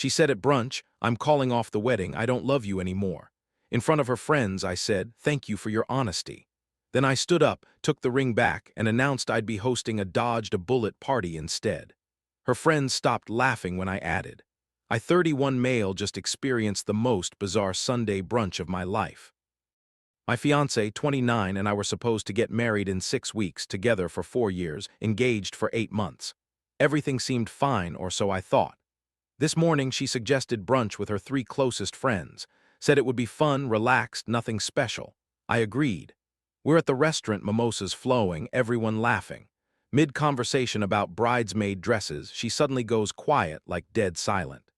She said at brunch, "I'm calling off the wedding, I don't love you anymore." In front of her friends, I said, "Thank you for your honesty." Then I stood up, took the ring back, and announced I'd be hosting a dodged-a-bullet party instead. Her friends stopped laughing when I added, "I 31 male just experienced the most bizarre Sunday brunch of my life." My fiancée, 29, and I were supposed to get married in 6 weeks, together for 4 years, engaged for 8 months. Everything seemed fine, or so I thought. This morning, she suggested brunch with her 3 closest friends, said it would be fun, relaxed, nothing special. I agreed. We're at the restaurant, mimosas flowing, everyone laughing. Mid-conversation about bridesmaid dresses, she suddenly goes quiet, like dead silent.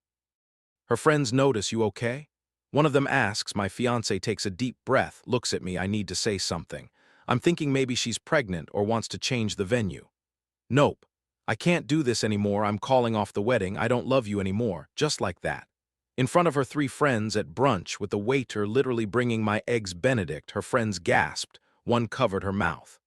Her friends notice, "You okay?" One of them asks, my fiancé takes a deep breath, looks at me, I need to say something. I'm thinking maybe she's pregnant or wants to change the venue. "Nope. I can't do this anymore, I'm calling off the wedding, I don't love you anymore," just like that. In front of her 3 friends at brunch, with the waiter literally bringing my eggs Benedict, her friends gasped, one covered her mouth.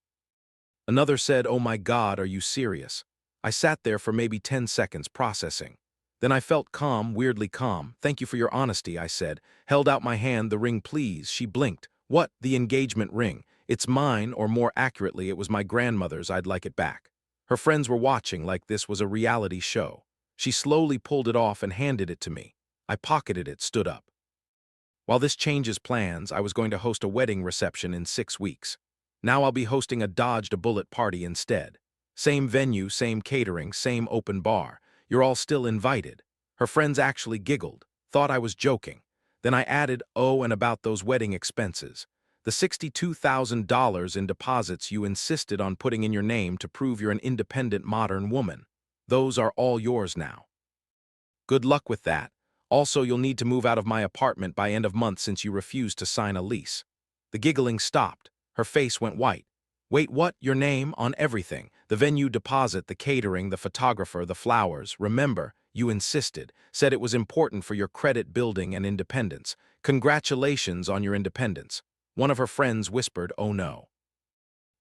Another said, "Oh my God, are you serious?" I sat there for maybe 10 seconds processing. Then I felt calm, weirdly calm. "Thank you for your honesty," I said. Held out my hand, "The ring, please." She blinked. "What? The engagement ring? It's mine, or more accurately, it was my grandmother's, I'd like it back." Her friends were watching like this was a reality show. She slowly pulled it off and handed it to me. I pocketed it, stood up. While this changes plans, I was going to host a wedding reception in 6 weeks. Now I'll be hosting a dodged-a-bullet party instead. Same venue, same catering, same open bar. You're all still invited. Her friends actually giggled, thought I was joking. Then I added, "Oh, and about those wedding expenses. The $62,000 in deposits you insisted on putting in your name to prove you're an independent modern woman. Those are all yours now. Good luck with that. Also, you'll need to move out of my apartment by end of month since you refused to sign a lease." The giggling stopped. Her face went white. "Wait, what? Your name on everything. The venue deposit, the catering, the photographer, the flowers. Remember, you insisted. Said it was important for your credit building and independence. Congratulations on your independence." One of her friends whispered, "Oh no."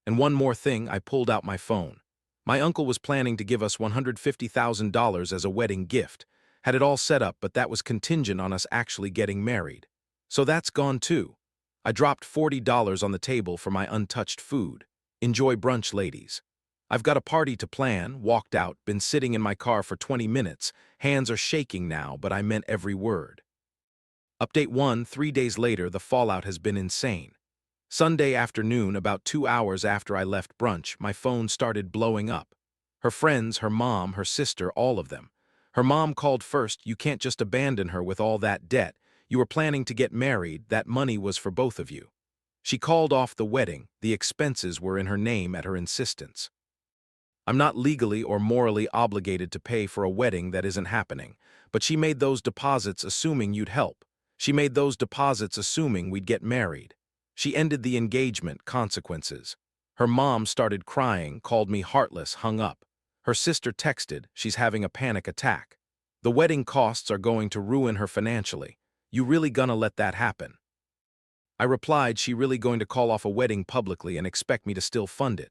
And one more thing, I pulled out my phone. My uncle was planning to give us $150,000 as a wedding gift. Had it all set up, but that was contingent on us actually getting married. So that's gone too. I dropped $40 on the table for my untouched food. Enjoy brunch, ladies. I've got a party to plan, walked out, been sitting in my car for 20 minutes. Hands are shaking now, but I meant every word. Update 1, 3 days later, the fallout has been insane. Sunday afternoon, about 2 hours after I left brunch, my phone started blowing up. Her friends, her mom, her sister, all of them. Her mom called first. "You can't just abandon her with all that debt. You were planning to get married, that money was for both of you." She called off the wedding, the expenses were in her name at her insistence. I'm not legally or morally obligated to pay for a wedding that isn't happening, but she made those deposits assuming you'd help. She made those deposits assuming we'd get married. She ended the engagement, consequences. Her mom started crying, called me heartless, hung up. Her sister texted, "She's having a panic attack. The wedding costs are going to ruin her financially. You really gonna let that happen?" I replied, "She really going to call off a wedding publicly and expect me to still fund it?"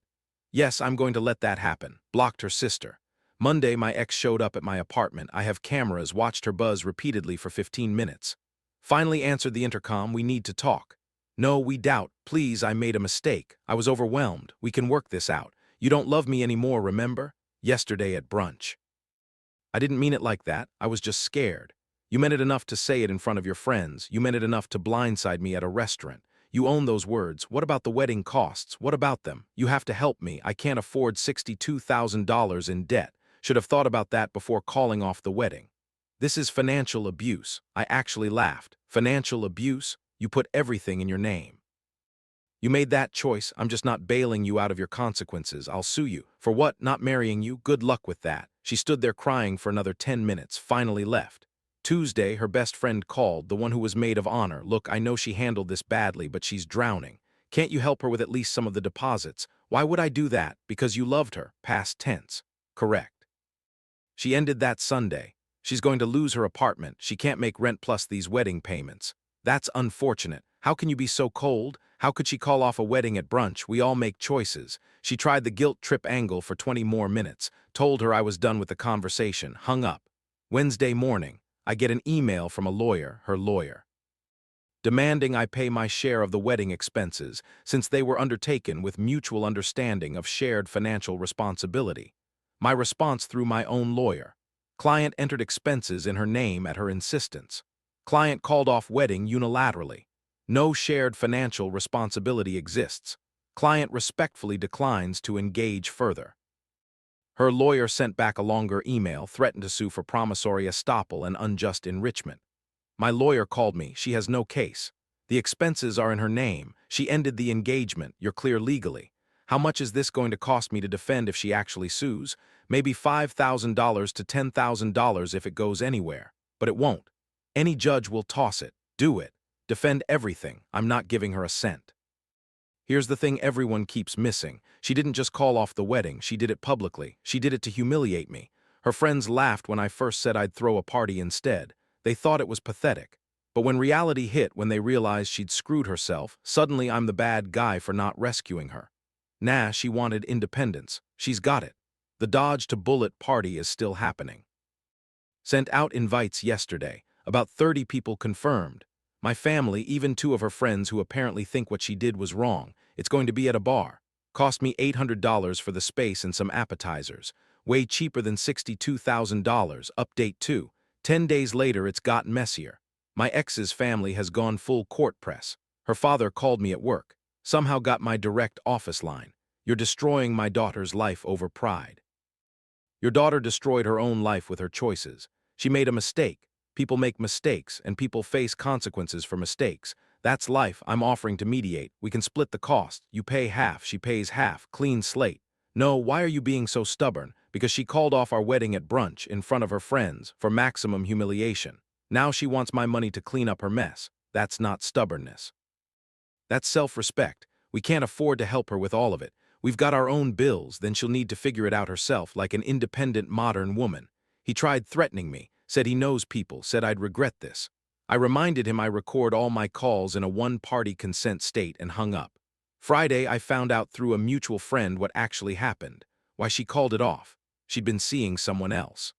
"Yes, I'm going to let that happen." Blocked her sister. Monday, my ex showed up at my apartment. I have cameras, watched her buzz repeatedly for 15 minutes. Finally answered the intercom, "We need to talk." "No, we doubt. Please, I made a mistake. I was overwhelmed. We can work this out. You don't love me anymore, remember? Yesterday at brunch." "I didn't mean it like that. I was just scared." "You meant it enough to say it in front of your friends. You meant it enough to blindside me at a restaurant. You own those words. What about the wedding costs? What about them? You have to help me. I can't afford $62,000 in debt. Should have thought about that before calling off the wedding." "This is financial abuse." I actually laughed. "Financial abuse? You put everything in your name. You made that choice. I'm just not bailing you out of your consequences. I'll sue you." "For what? Not marrying you? Good luck with that." She stood there crying for another 10 minutes, finally left. Tuesday, her best friend called, the one who was maid of honor. "Look, I know she handled this badly, but she's drowning. Can't you help her with at least some of the deposits?" "Why would I do that?" "Because you loved her." Past tense. Correct. She ended that Sunday. She's going to lose her apartment. She can't make rent plus these wedding payments. That's unfortunate. How can you be so cold? How could she call off a wedding at brunch? We all make choices. She tried the guilt trip angle for 20 more minutes. Told her I was done with the conversation. Hung up. Wednesday morning. I get an email from a lawyer, her lawyer, demanding I pay my share of the wedding expenses since they were undertaken with mutual understanding of shared financial responsibility. My response through my own lawyer. Client entered expenses in her name at her insistence. Client called off wedding unilaterally. No shared financial responsibility exists. Client respectfully declines to engage further. Her lawyer sent back a longer email, threatened to sue for promissory estoppel and unjust enrichment. My lawyer called me. She has no case. The expenses are in her name. She ended the engagement. You're clear legally. How much is this going to cost me to defend if she actually sues? Maybe $5,000 to $10,000 if it goes anywhere. But it won't. Any judge will toss it. Do it. Defend everything. I'm not giving her a cent. Here's the thing everyone keeps missing. She didn't just call off the wedding. She did it publicly. She did it to humiliate me. Her friends laughed when I first said I'd throw a party instead. They thought it was pathetic. But when reality hit, when they realized she'd screwed herself, suddenly I'm the bad guy for not rescuing her. Nah, she wanted independence. She's got it. The dodge to bullet party is still happening. Sent out invites yesterday. About 30 people confirmed. My family, even 2 of her friends who apparently think what she did was wrong. It's going to be at a bar. Cost me $800 for the space and some appetizers. Way cheaper than $62,000. Update 2. 10 days later, it's gotten messier. My ex's family has gone full court press. Her father called me at work. Somehow got my direct office line. You're destroying my daughter's life over pride. Your daughter destroyed her own life with her choices. She made a mistake. People make mistakes, and people face consequences for mistakes. That's life. I'm offering to mediate. We can split the cost. You pay half, she pays half. Clean slate. No, why are you being so stubborn? Because she called off our wedding at brunch in front of her friends for maximum humiliation. Now she wants my money to clean up her mess. That's not stubbornness. That's self-respect. We can't afford to help her with all of it. We've got our own bills, then she'll need to figure it out herself like an independent modern woman. He tried threatening me, said he knows people, said I'd regret this. I reminded him I record all my calls in a one-party consent state and hung up. Friday, I found out through a mutual friend what actually happened, why she called it off. She'd been seeing someone else.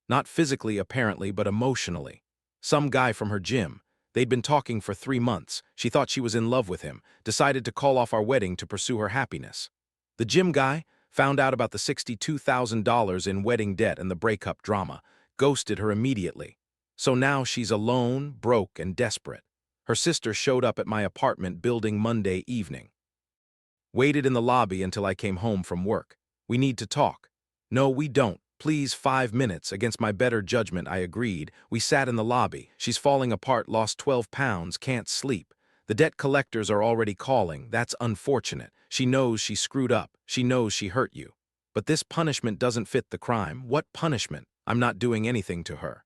Not physically, apparently, but emotionally. Some guy from her gym. They'd been talking for 3 months. She thought she was in love with him, decided to call off our wedding to pursue her happiness. The gym guy found out about the $62,000 in wedding debt and the breakup drama, ghosted her immediately. So now she's alone, broke, and desperate. Her sister showed up at my apartment building Monday evening. Waited in the lobby until I came home from work. We need to talk. No, we don't. Please, 5 minutes. Against my better judgment, I agreed. We sat in the lobby. She's falling apart, lost 12 pounds, can't sleep. The debt collectors are already calling. That's unfortunate. She knows she screwed up. She knows she hurt you. But this punishment doesn't fit the crime. What punishment? I'm not doing anything to her.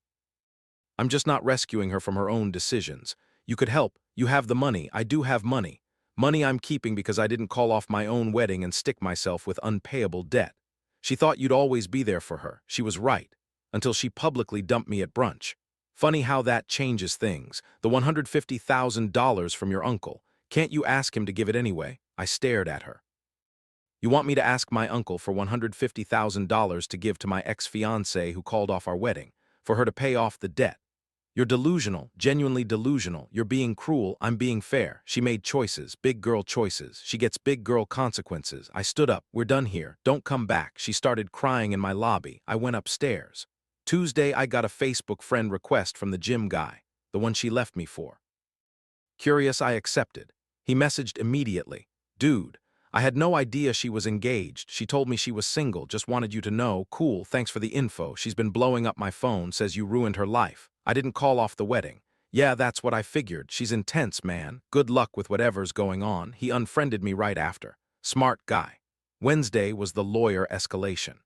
I'm just not rescuing her from her own decisions. You could help. You have the money. I do have money. Money I'm keeping because I didn't call off my own wedding and stick myself with unpayable debt. She thought you'd always be there for her. She was right. Until she publicly dumped me at brunch. Funny how that changes things. The $150,000 from your uncle. Can't you ask him to give it anyway? I stared at her. You want me to ask my uncle for $150,000 to give to my ex-fiancée who called off our wedding, for her to pay off the debt? You're delusional, genuinely delusional. You're being cruel, I'm being fair. She made choices, big girl choices. She gets big girl consequences. I stood up. We're done here. Don't come back. She started crying in my lobby. I went upstairs. Tuesday, I got a Facebook friend request from the gym guy, the one she left me for. Curious, I accepted. He messaged immediately. Dude, I had no idea she was engaged. She told me she was single, just wanted you to know. Cool, thanks for the info. She's been blowing up my phone, says you ruined her life. I didn't call off the wedding. Yeah, that's what I figured. She's intense, man. Good luck with whatever's going on. He unfriended me right after. Smart guy. Wednesday was the lawyer escalation.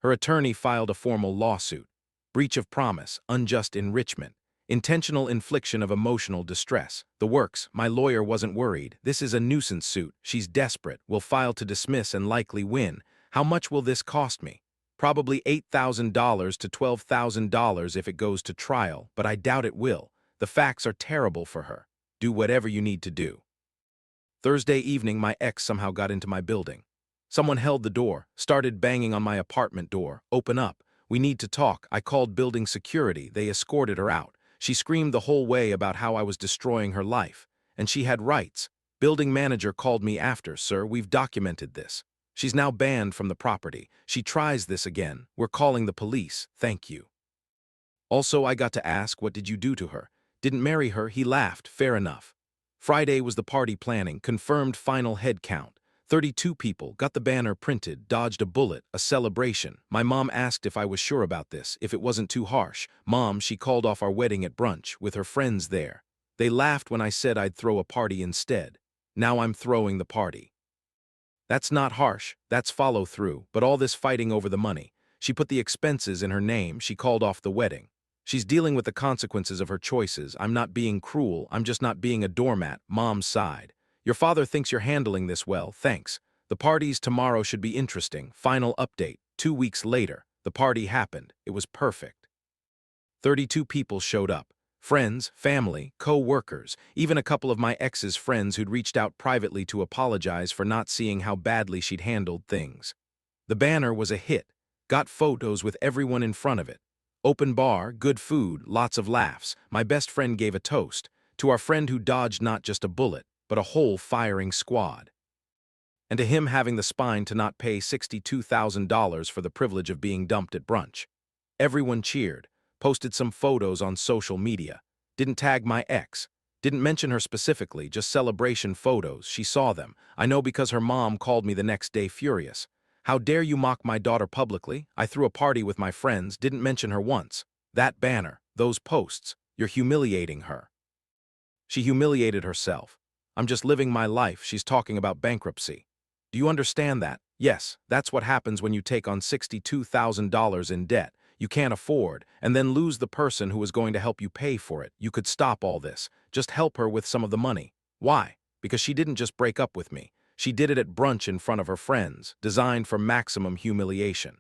Her attorney filed a formal lawsuit. Breach of promise, unjust enrichment, intentional infliction of emotional distress. The works. My lawyer wasn't worried. This is a nuisance suit. She's desperate. Will file to dismiss and likely win. How much will this cost me? Probably $8,000 to $12,000 if it goes to trial, but I doubt it will. The facts are terrible for her. Do whatever you need to do. Thursday evening, my ex somehow got into my building. Someone held the door, started banging on my apartment door. Open up. We need to talk. I called building security. They escorted her out. She screamed the whole way about how I was destroying her life. And she had rights. Building manager called me after. Sir, we've documented this. She's now banned from the property. She tries this again. We're calling the police. Thank you. Also, I got to ask, what did you do to her? Didn't marry her. He laughed. Fair enough. Friday was the party planning. Confirmed final head count. 32 people, got the banner printed, dodged a bullet, a celebration. My mom asked if I was sure about this, if it wasn't too harsh. Mom, she called off our wedding at brunch, with her friends there. They laughed when I said I'd throw a party instead. Now I'm throwing the party. That's not harsh, that's follow-through, but all this fighting over the money. She put the expenses in her name, she called off the wedding. She's dealing with the consequences of her choices. I'm not being cruel, I'm just not being a doormat. Mom sighed. Your father thinks you're handling this well, thanks. The parties tomorrow should be interesting. Final update. 2 weeks later, the party happened. It was perfect. 32 people showed up. Friends, family, co-workers, even a couple of my ex's friends who'd reached out privately to apologize for not seeing how badly she'd handled things. The banner was a hit. Got photos with everyone in front of it. Open bar, good food, lots of laughs. My best friend gave a toast to our friend who dodged not just a bullet, but a whole firing squad. And to him having the spine to not pay $62,000 for the privilege of being dumped at brunch. Everyone cheered, posted some photos on social media, didn't tag my ex, didn't mention her specifically, just celebration photos. She saw them. I know because her mom called me the next day furious. How dare you mock my daughter publicly? I threw a party with my friends, didn't mention her once. That banner, those posts, you're humiliating her. She humiliated herself. I'm just living my life. She's talking about bankruptcy. Do you understand that? Yes, that's what happens when you take on $62,000 in debt. You can't afford, and then lose the person who is going to help you pay for it. You could stop all this. Just help her with some of the money. Why? Because she didn't just break up with me. She did it at brunch in front of her friends, designed for maximum humiliation.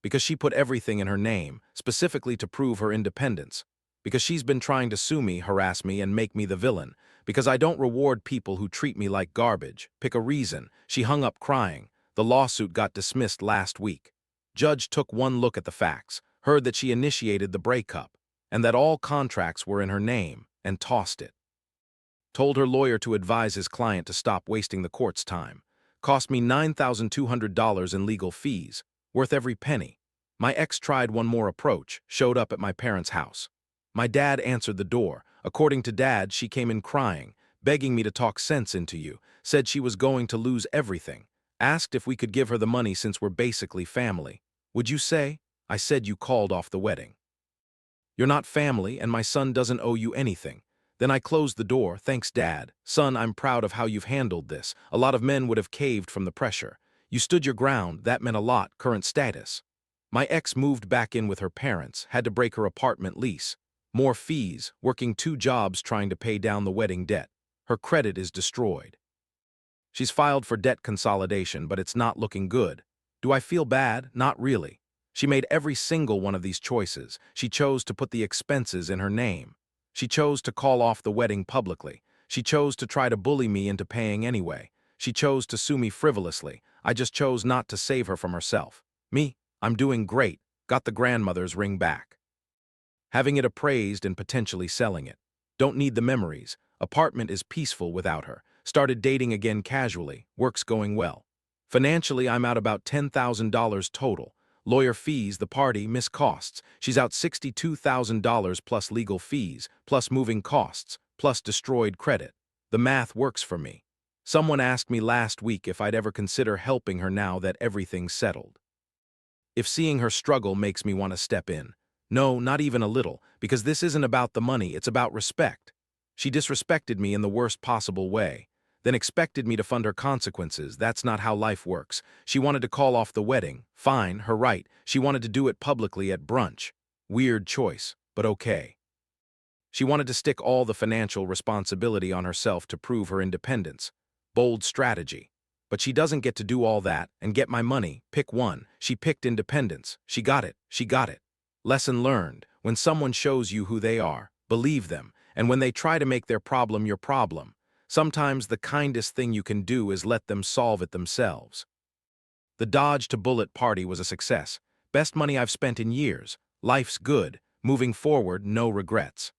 Because she put everything in her name, specifically to prove her independence. Because she's been trying to sue me, harass me, and make me the villain. Because I don't reward people who treat me like garbage. Pick a reason. She hung up crying. The lawsuit got dismissed last week. Judge took one look at the facts, heard that she initiated the breakup, and that all contracts were in her name, and tossed it. Told her lawyer to advise his client to stop wasting the court's time. Cost me $9,200 in legal fees, worth every penny. My ex tried one more approach, showed up at my parents' house. My dad answered the door. According to Dad, she came in crying, begging me to talk sense into you, said she was going to lose everything. Asked if we could give her the money since we're basically family. Would you say? I said you called off the wedding. You're not family, and my son doesn't owe you anything. Then I closed the door. Thanks, Dad. Son, I'm proud of how you've handled this. A lot of men would have caved from the pressure. You stood your ground. That meant a lot. Current status. My ex moved back in with her parents, had to break her apartment lease. More fees, working 2 jobs trying to pay down the wedding debt. Her credit is destroyed. She's filed for debt consolidation, but it's not looking good. Do I feel bad? Not really. She made every single one of these choices. She chose to put the expenses in her name. She chose to call off the wedding publicly. She chose to try to bully me into paying anyway. She chose to sue me frivolously. I just chose not to save her from herself. Me, I'm doing great. Got the grandmother's ring back. Having it appraised and potentially selling it. Don't need the memories. Apartment is peaceful without her. Started dating again casually. Work's going well. Financially, I'm out about $10,000 total. Lawyer fees, the party, miss costs. She's out $62,000 plus legal fees, plus moving costs, plus destroyed credit. The math works for me. Someone asked me last week if I'd ever consider helping her now that everything's settled. If seeing her struggle makes me want to step in. No, not even a little, because this isn't about the money, it's about respect. She disrespected me in the worst possible way, then expected me to fund her consequences. That's not how life works. She wanted to call off the wedding. Fine, her right. She wanted to do it publicly at brunch. Weird choice, but okay. She wanted to stick all the financial responsibility on herself to prove her independence. Bold strategy. But she doesn't get to do all that and get my money. Pick one. She picked independence. She got it. She got it. Lesson learned. When someone shows you who they are, believe them. And when they try to make their problem your problem, sometimes the kindest thing you can do is let them solve it themselves. The dodge to bullet party was a success. Best money I've spent in years. Life's good. Moving forward, no regrets.